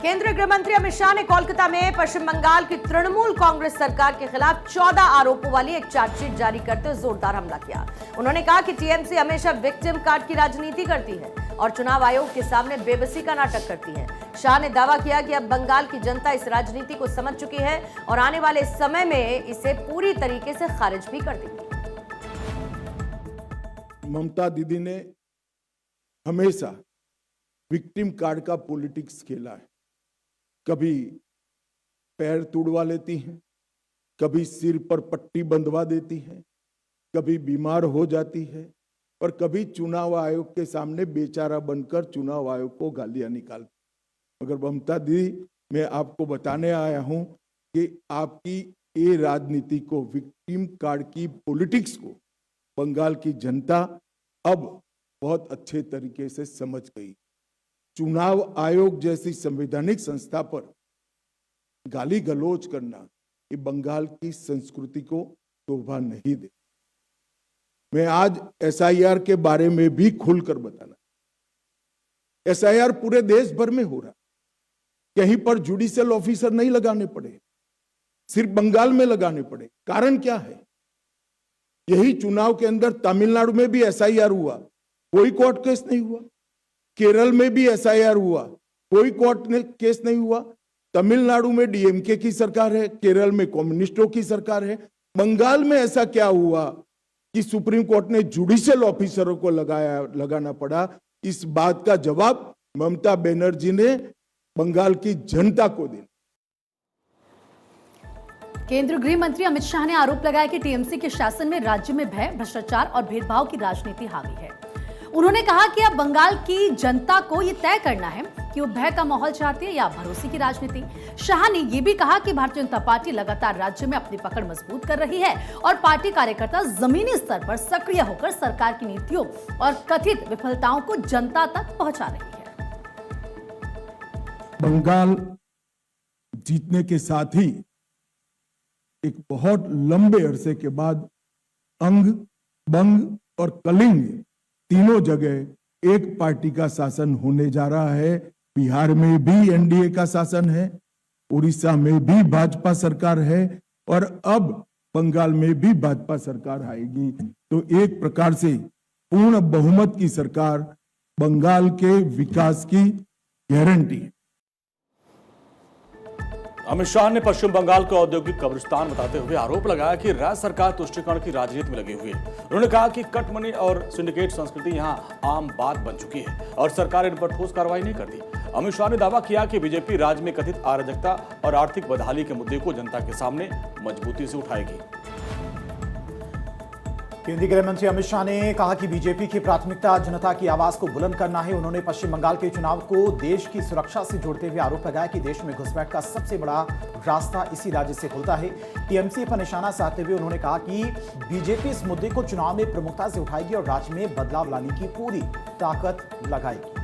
केंद्रीय गृह मंत्री अमित शाह ने कोलकाता में पश्चिम बंगाल की तृणमूल कांग्रेस सरकार के खिलाफ 14 आरोपों वाली एक चार्जशीट जारी करते हुए जोरदार हमला किया। उन्होंने कहा कि टीएमसी हमेशा विक्टिम कार्ड की राजनीति करती है और चुनाव आयोग के सामने बेबसी का नाटक करती है। शाह ने दावा किया कि अब बंगाल की जनता इस राजनीति को समझ चुकी है और आने वाले समय में इसे पूरी तरीके से खारिज भी कर देगी। ममता दीदी ने हमेशा विक्टिम कार्ड का पॉलिटिक्स खेला है। कभी पैर तुड़वा लेती हैं, कभी सिर पर पट्टी बंधवा देती हैं, कभी बीमार हो जाती है और कभी चुनाव आयोग के सामने बेचारा बनकर चुनाव आयोग को गालियां निकालती। मगर ममता दीदी, मैं आपको बताने आया हूं कि आपकी ये राजनीति को, विक्टिम कार्ड की पॉलिटिक्स को बंगाल की जनता अब बहुत अच्छे तरीके से समझ गई। चुनाव आयोग जैसी संवैधानिक संस्था पर गाली गलौज करना ये बंगाल की संस्कृति को शोभा नहीं दे। मैं आज एसआईआर के बारे में भी खुलकर बताना। एसआईआर पूरे देश भर में हो रहा, कहीं पर जुडिशियल ऑफिसर नहीं लगाने पड़े, सिर्फ बंगाल में लगाने पड़े। कारण क्या है? यही चुनाव के अंदर तमिलनाडु में भी एसआईआर हुआ, कोई कोर्ट केस नहीं हुआ। केरल में भी एसआईआर हुआ, कोई कोर्ट केस नहीं हुआ। तमिलनाडु में डीएमके की सरकार है, केरल में कम्युनिस्टों की सरकार है। बंगाल में ऐसा क्या हुआ कि सुप्रीम कोर्ट ने जुडिशियल ऑफिसरों को लगाना पड़ा? इस बात का जवाब ममता बनर्जी ने बंगाल की जनता को दिया। केंद्रीय गृह मंत्री अमित शाह ने आरोप लगाया कि टीएमसी के शासन में राज्य में भय, भ्रष्टाचार और भेदभाव की राजनीति हावी है। उन्होंने कहा कि अब बंगाल की जनता को यह तय करना है कि वो भय का माहौल चाहती है या भरोसे की राजनीति। शाह ने यह भी कहा कि भारतीय जनता पार्टी लगातार राज्य में अपनी पकड़ मजबूत कर रही है और पार्टी कार्यकर्ता जमीनी स्तर पर सक्रिय होकर सरकार की नीतियों और कथित विफलताओं को जनता तक पहुंचा रही है। बंगाल जीतने के साथ ही एक बहुत लंबे अरसे के बाद अंग, बंग और कलिंग तीनों जगह एक पार्टी का शासन होने जा रहा है। बिहार में भी एनडीए का शासन है, उड़ीसा में भी भाजपा सरकार है और अब बंगाल में भी भाजपा सरकार आएगी। तो एक प्रकार से पूर्ण बहुमत की सरकार बंगाल के विकास की गारंटी है। अमित शाह ने पश्चिम बंगाल को औद्योगिक कब्रिस्तान बताते हुए आरोप लगाया कि राज्य सरकार तुष्टीकरण की राजनीति में लगी हुई है। उन्होंने कहा कि कट मनी और सिंडिकेट संस्कृति यहां आम बात बन चुकी है और सरकार इन पर ठोस कार्रवाई नहीं करती। अमित शाह ने दावा किया कि बीजेपी राज्य में कथित अराजकता और आर्थिक बदहाली के मुद्दे को जनता के सामने मजबूती से उठाएगी। केंद्रीय गृह मंत्री अमित शाह ने कहा कि बीजेपी की प्राथमिकता जनता की आवाज को बुलंद करना है। उन्होंने पश्चिम बंगाल के चुनाव को देश की सुरक्षा से जोड़ते हुए आरोप लगाया कि देश में घुसपैठ का सबसे बड़ा रास्ता इसी राज्य से खुलता है। टीएमसी पर निशाना साधते हुए उन्होंने कहा कि बीजेपी इस मुद्दे को चुनाव में प्रमुखता से उठाएगी और राज्य में बदलाव लाने की पूरी ताकत लगाएगी।